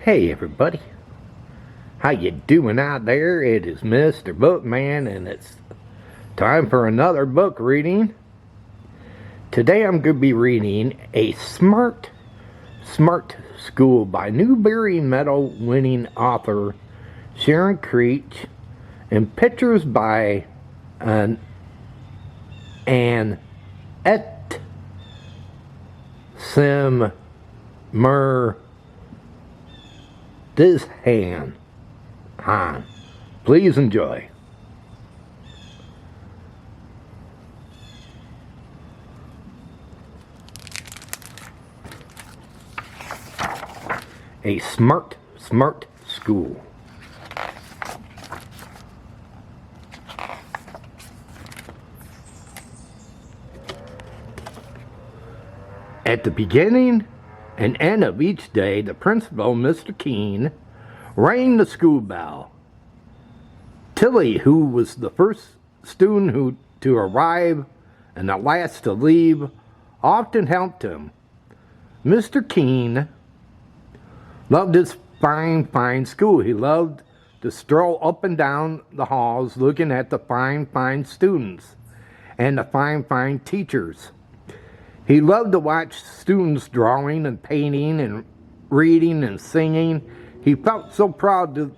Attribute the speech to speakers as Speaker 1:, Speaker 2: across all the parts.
Speaker 1: Hey everybody, how you doing out there? It is Mr. Bookman and it's time for another book reading. Today I'm going to be reading A Smart School by Newbery Medal winning author Sharon Creech and pictures by Anait Semirdzhyan. Please enjoy. A smart school. At the beginning and end of each day, the principal, Mr. Keene, rang the school bell. Tilly, who was the first student to arrive and the last to leave, often helped him. Mr. Keene loved his fine school. He loved to stroll up and down the halls looking at the fine students and the fine teachers. He loved to watch students drawing and painting and reading and singing. He felt so proud to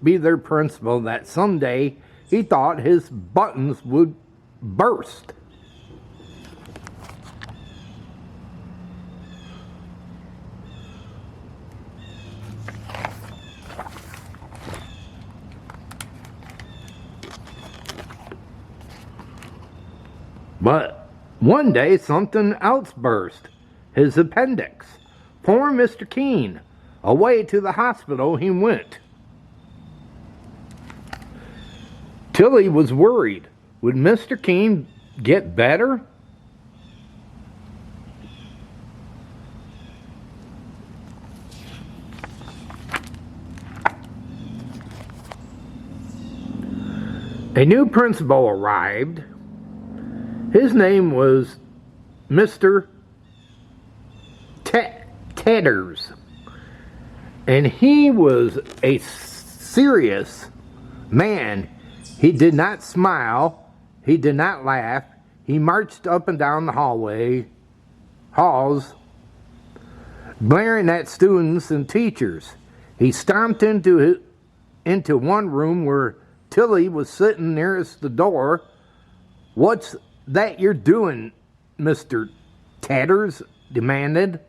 Speaker 1: be their principal that someday he thought his buttons would burst. But one day something else burst. His appendix. Poor Mr. Keene. Away to the hospital he went. Tilly was worried. Would Mr. Keene get better? A new principal arrived. His name was Mr. Tatters, and he was a serious man. He did not smile, he did not laugh. He marched up and down the halls, glaring at students and teachers. He stomped into one room where Tilly was sitting nearest the door. "What's that you're doing, Mr. Tatters?" demanded.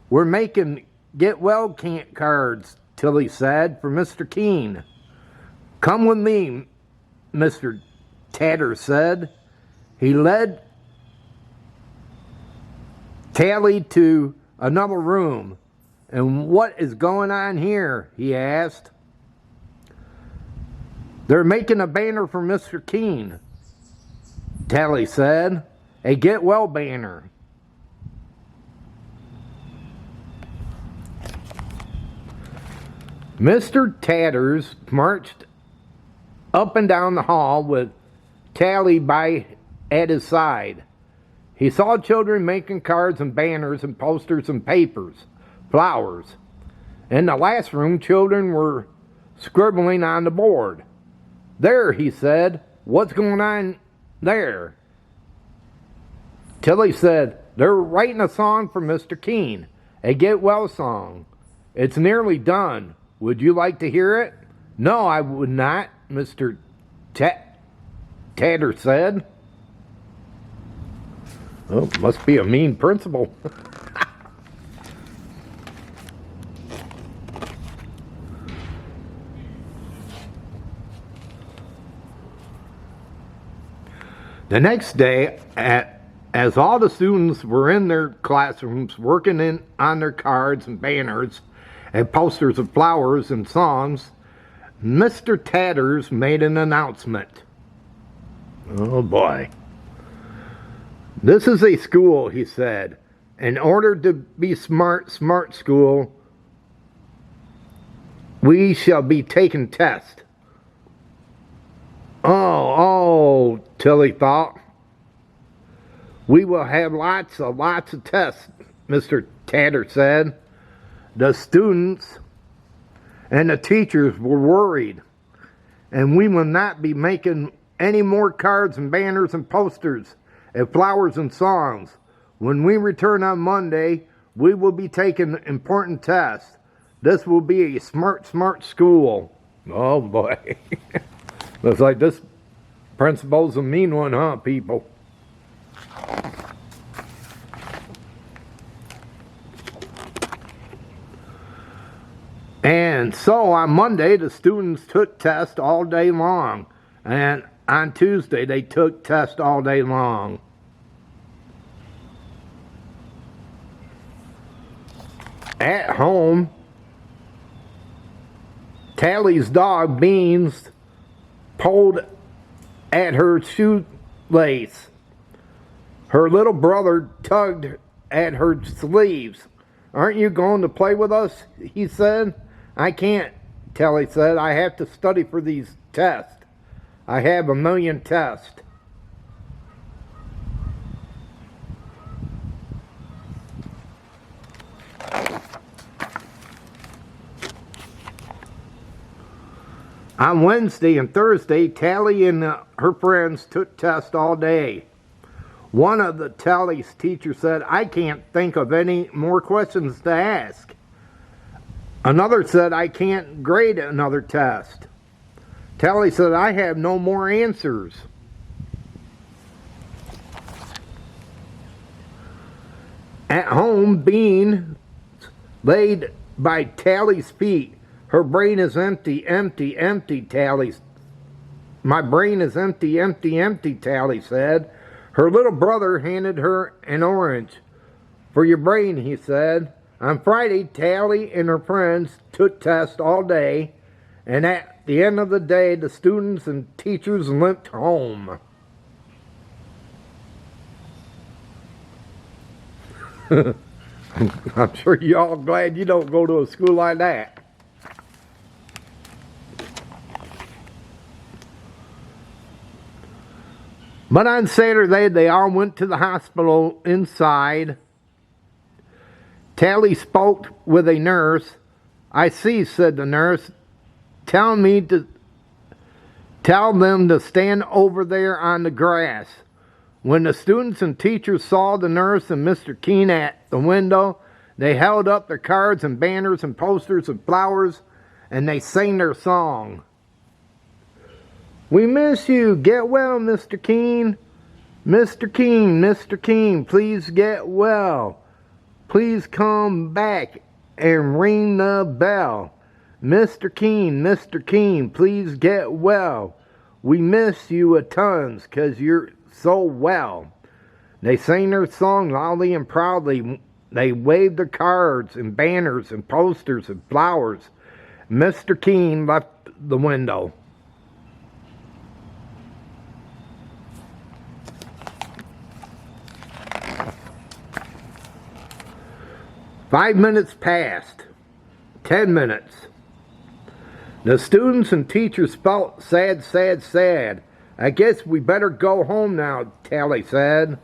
Speaker 1: "We're making get well cards," Tilly said, "for Mr. Keene." "Come with me," Mr. Tatters said. He led Tilly to another room. "And what is going on here?" he asked. "They're making a banner for Mr. Keene," Tilly said. "A get well banner." Mr. Tatters marched up and down the hall with Tilly at his side. He saw children making cards and banners and posters and papers, flowers. In the last room, children were scribbling on the board. "There," he said. "What's going on there?" Tilly said, "They're writing a song for Mr. Keene, a get well song. It's nearly done. Would you like to hear it?" "No, I would not," Mr. Tatter said. Oh, must be a mean principal. The next day, as all the students were in their classrooms working on their cards and banners and posters of flowers and songs, Mr. Tatters made an announcement. Oh boy. "This is a school," he said. "In order to be smart school, we shall be taking tests." Oh, Tilly thought. "We will have lots of tests," Mr. Tatter said. "The students and the teachers were worried. And we will not be making any more cards and banners and posters and flowers and songs. When we return on Monday, we will be taking important tests. This will be a smart school. Oh boy. Looks like this principal's a mean one, huh, people? And so on Monday, the students took tests all day long. And on Tuesday, they took tests all day long. At home, Tally's dog, Beans, pulled at her shoelace. Her little brother tugged at her sleeves. "Aren't you going to play with us?" he said. "I can't," Tally said. "I have to study for these tests. I have 1,000,000 tests." On Wednesday and Thursday, Tally and her friends took tests all day. One of the Tally's teachers said, "I can't think of any more questions to ask." Another said, "I can't grade another test." Tally said, "I have no more answers." At home, Bean laid by Tally's feet. "Her brain is empty, empty, empty," "My brain is empty, empty, empty," Tally said. Her little brother handed her an orange. "For your brain," he said. On Friday, Tally and her friends took tests all day, and at the end of the day, the students and teachers limped home. I'm sure you're all glad you don't go to a school like that. But on Saturday, they all went to the hospital inside. Tally spoke with a nurse. "I see," said the nurse. Tell them to stand over there on the grass." When the students and teachers saw the nurse and Mr. Keene at the window, they held up their cards and banners and posters and flowers, and they sang their song. "We miss you. Get well, Mr. Keene. Mr. Keene, Mr. Keene, please get well. Please come back and ring the bell. Mr. Keene, please get well. We miss you a tons 'cause you're so well." They sang their song loudly and proudly. They waved their cards and banners and posters and flowers. Mr. Keene left the window. 5 minutes passed. 10 minutes. The students and teachers felt sad, sad, sad. "I guess we better go home now," Tally said.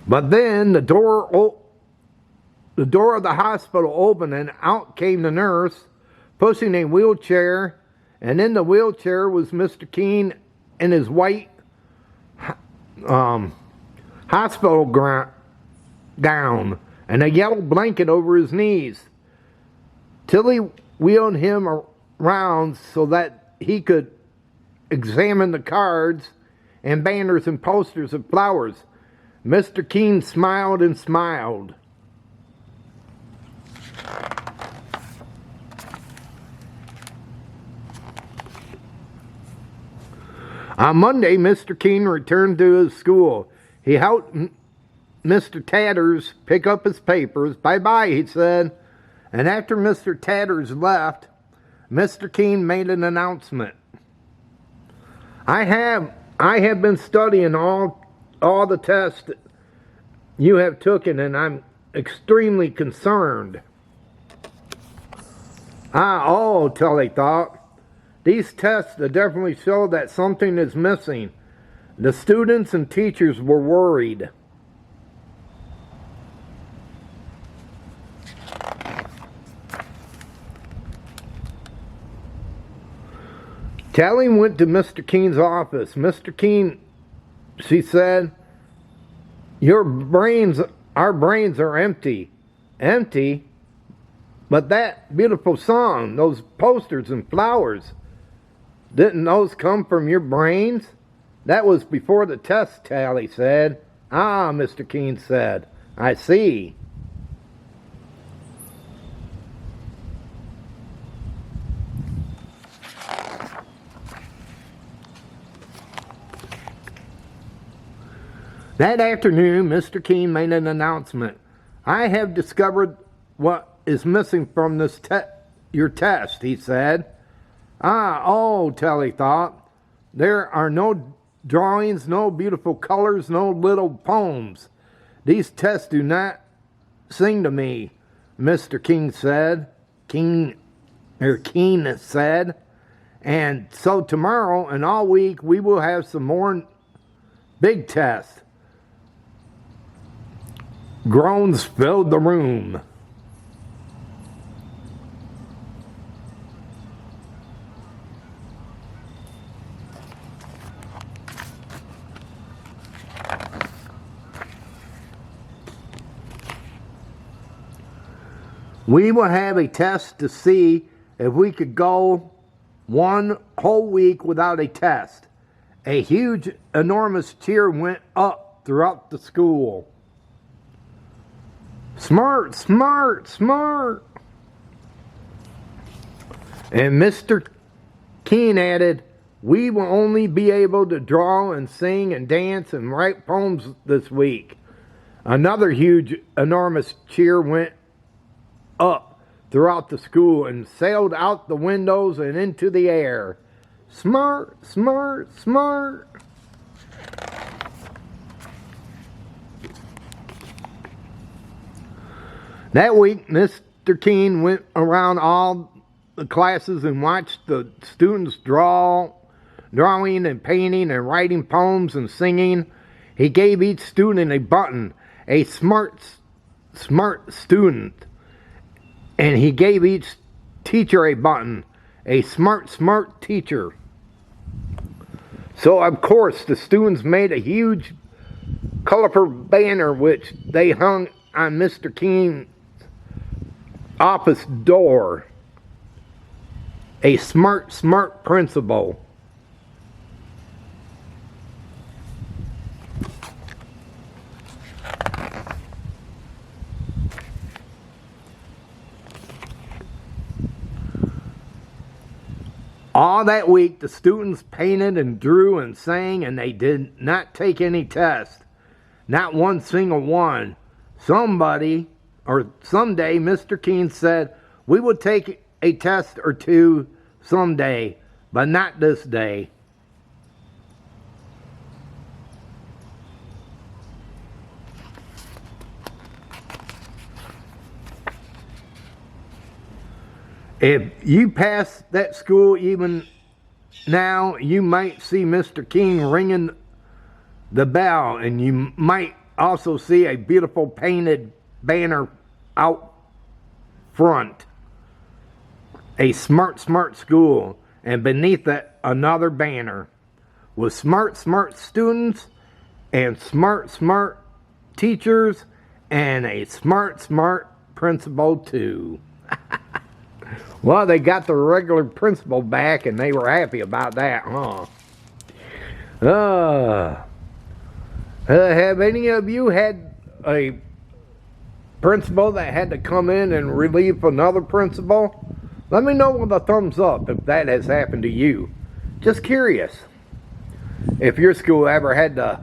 Speaker 1: But then the door of the hospital opened and out came the nurse, pushing a wheelchair, and in the wheelchair was Mr. Keene in his white hospital gown and a yellow blanket over his knees. Tilly wheeled him around so that he could examine the cards and banners and posters and flowers. Mr. Keene smiled and smiled. On Monday, Mr. Keene returned to his school. He helped Mr. Tatters pick up his papers. "Bye-bye," he said. And after Mr. Tatters left, Mr. Keene made an announcement. I have been studying all the tests you have taken, and I'm extremely concerned." Oh, Tully thought. These tests definitely show that something is missing. The students and teachers were worried. Callie went to Mr. Keen's office. Mr. Keen, she said, our brains are empty. Empty? But that beautiful song, those posters and flowers, didn't those come from your brains? That was before the test, Callie said. Ah, Mr. Keen said. I see. That afternoon, Mr. Keen made an announcement. I have discovered what is missing from this your test, he said. Telly thought. There are no drawings, no beautiful colors, no little poems. These tests do not sing to me, Mr. Keen said. Keen said. And so tomorrow and all week we will have some more big tests. Groans filled the room. We will have a test to see if we could go one whole week without a test. A huge, enormous cheer went up throughout the school. Smart, smart, smart. And Mr. Keen added, we will only be able to draw and sing and dance and write poems this week. Another huge, enormous cheer went up throughout the school and sailed out the windows and into the air. Smart, smart, smart. That week, Mr. Keen went around all the classes and watched the students drawing and painting and writing poems and singing. He gave each student a button, a smart student. And he gave each teacher a button, a smart teacher. So, of course, the students made a huge, colorful banner which they hung on Mr. Keen's office door. A smart principal. All that week, the students painted and drew and sang, and they did not take any tests. Not one single one. Someday, Mr. Keen said, we will take a test or two someday, but not this day. If you pass that school even now, you might see Mr. Keen ringing the bell, and you might also see a beautiful painted banner out front. A smart school, and beneath it another banner with smart students and smart teachers and a smart principal too. Well, they got the regular principal back, and they were happy about that, huh? Have any of you had a principal that had to come in and relieve another principal? Let me know with a thumbs up if that has happened to you. Just curious. If your school ever had to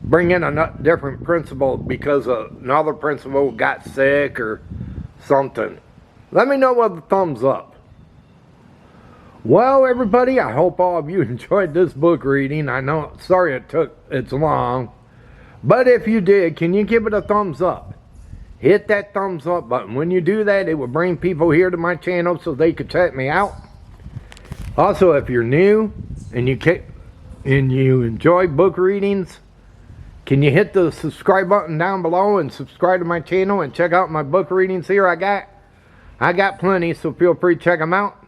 Speaker 1: bring in a different principal because another principal got sick or something. Let me know with a thumbs up. Well, everybody, I hope all of you enjoyed this book reading. I know, sorry it's long. But if you did, can you give it a thumbs up? Hit that thumbs up button. When you do that, it will bring people here to my channel so they could check me out. Also, if you're new and you enjoy book readings, can you hit the subscribe button down below and subscribe to my channel and check out my book readings here I got plenty, so feel free to check them out.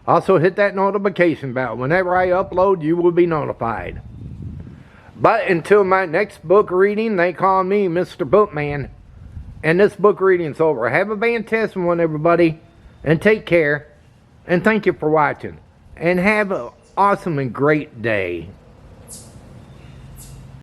Speaker 1: Also hit that notification bell. Whenever I upload, you will be notified. But until my next book reading, they call me Mr. Bookman. And this book reading's over. Have a fantastic one, everybody. And take care. And thank you for watching. And have an awesome and great day.